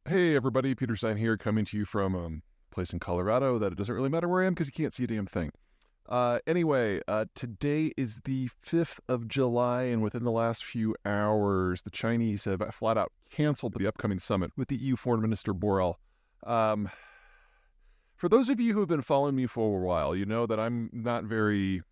Hey everybody, Peter Zeihan here, coming to you from a place in Colorado that it doesn't really matter where I am because you can't see a damn thing. Today is the 5th of July, and within the last few hours, the Chinese have flat out canceled the upcoming summit with the EU Foreign Minister Borrell. Um, for those of you who have been following me for a while, you know that I'm not very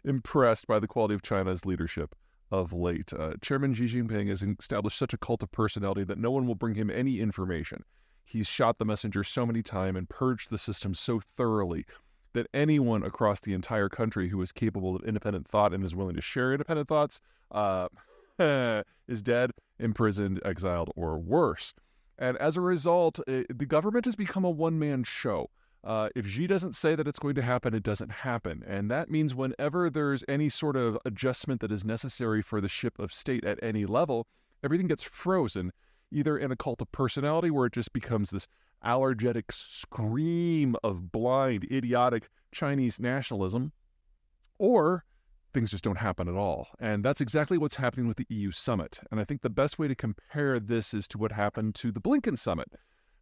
impressed by the quality of China's leadership of late. Chairman Xi Jinping has established such a cult of personality that no one will bring him any information. He's shot the messenger so many times and purged the system so thoroughly that anyone across the entire country who is capable of independent thought and is willing to share independent thoughts is dead, imprisoned, exiled, or worse. And as a result, the government has become a one-man show. If Xi doesn't say that it's going to happen, it doesn't happen. And that means whenever there's any sort of adjustment that is necessary for the ship of state at any level, everything gets frozen, either in a cult of personality where it just becomes this allergic scream of blind, idiotic Chinese nationalism, or things just don't happen at all. And that's exactly what's happening with the EU summit. And I think the best way to compare this is to what happened to the Blinken summit.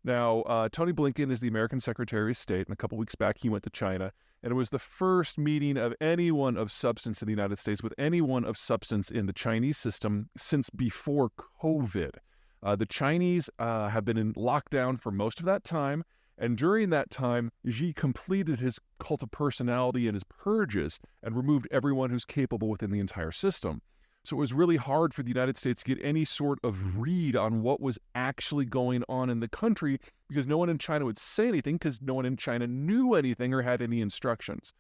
Now, Tony Blinken is the American Secretary of State, and a couple weeks back he went to China, and it was the first meeting of anyone of substance in the United States with anyone of substance in the Chinese system since before COVID. The Chinese have been in lockdown for most of that time, and during that time, Xi completed his cult of personality and his purges and removed everyone who's capable within the entire system. So it was really hard for the United States to get any sort of read on what was actually going on in the country because no one in China would say anything because no one in China knew anything or had any instructions.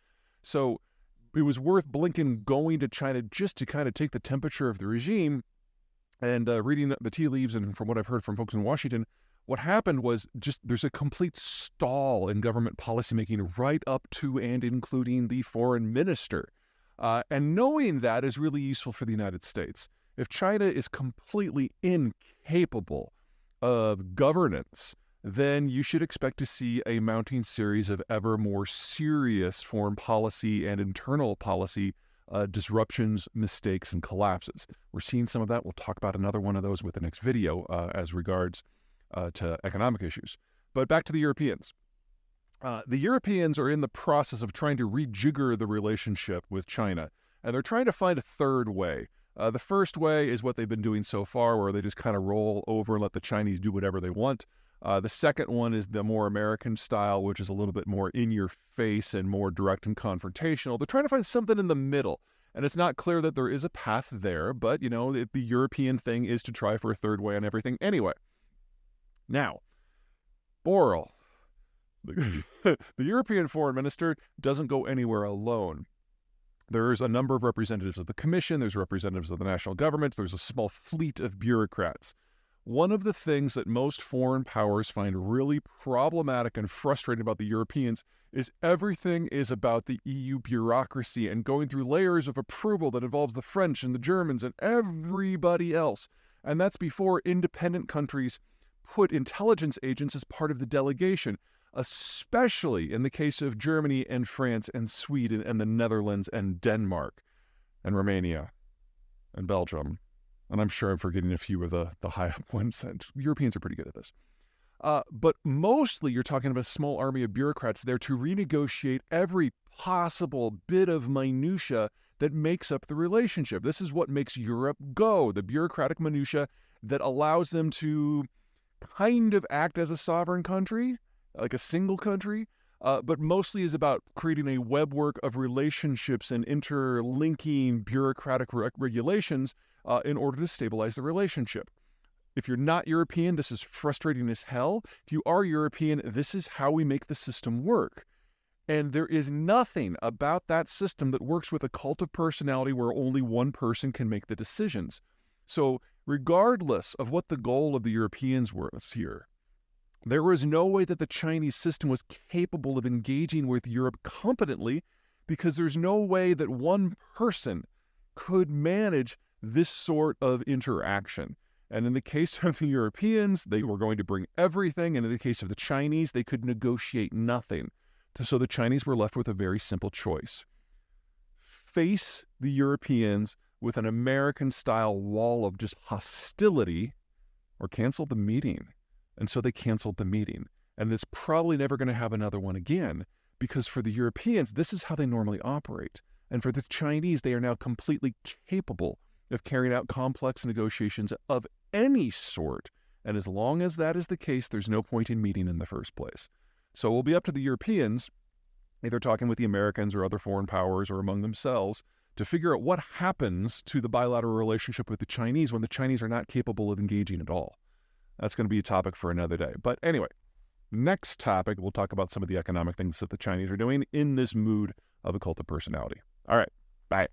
So it was worth Blinken going to China just to kind of take the temperature of the regime. And reading the tea leaves and from what I've heard from folks in Washington, what happened was just there's a complete stall in government policymaking right up to and including the foreign minister. And knowing that is really useful for the United States. If China is completely incapable of governance, then you should expect to see a mounting series of ever more serious foreign policy and internal policy disruptions, mistakes, and collapses. We're seeing some of that. We'll talk about another one of those with the next video as regards to economic issues. But back to the Europeans. The Europeans are in the process of trying to rejigger the relationship with China, and they're trying to find a third way. The first way is what they've been doing so far, where they just kind of roll over and let the Chinese do whatever they want. The second one is the more American style, which is a little bit more in your face and more direct and confrontational. They're trying to find something in the middle, and it's not clear that there is a path there, but, you know, the European thing is to try for a third way on everything anyway. Now, Borrell. The European foreign minister doesn't go anywhere alone. There's a number of representatives of the Commission, there's representatives of the national government, there's a small fleet of bureaucrats. One of the things that most foreign powers find really problematic and frustrating about the Europeans is everything is about the EU bureaucracy and going through layers of approval that involves the French and the Germans and everybody else. And that's before independent countries put intelligence agents as part of the delegation, especially in the case of Germany and France and Sweden and the Netherlands and Denmark and Romania and Belgium. And I'm sure I'm forgetting a few of the high-up ones. Europeans are pretty good at this. But mostly you're talking about a small army of bureaucrats there to renegotiate every possible bit of minutia that makes up the relationship. This is what makes Europe go, the bureaucratic minutia that allows them to kind of act as a sovereign country, like a single country, but mostly is about creating a webwork of relationships and interlinking bureaucratic regulations in order to stabilize the relationship. If you're not European, this is frustrating as hell. If you are European, this is how we make the system work. And there is nothing about that system that works with a cult of personality where only one person can make the decisions. So regardless of what the goal of the Europeans was here, there was no way that the Chinese system was capable of engaging with Europe competently because there's no way that one person could manage this sort of interaction. And in the case of the Europeans, they were going to bring everything. And in the case of the Chinese, they could negotiate nothing. So the Chinese were left with a very simple choice. Face the Europeans with an American-style wall of just hostility, or canceled the meeting. And so they canceled the meeting. And it's probably never going to have another one again, because for the Europeans, this is how they normally operate. And for the Chinese, they are now completely capable of carrying out complex negotiations of any sort. And as long as that is the case, there's no point in meeting in the first place. So it will be up to the Europeans, either talking with the Americans or other foreign powers or among themselves, to figure out what happens to the bilateral relationship with the Chinese when the Chinese are not capable of engaging at all. That's going to be a topic for another day. But anyway, next topic, we'll talk about some of the economic things that the Chinese are doing in this mood of a cult of personality. All right, bye.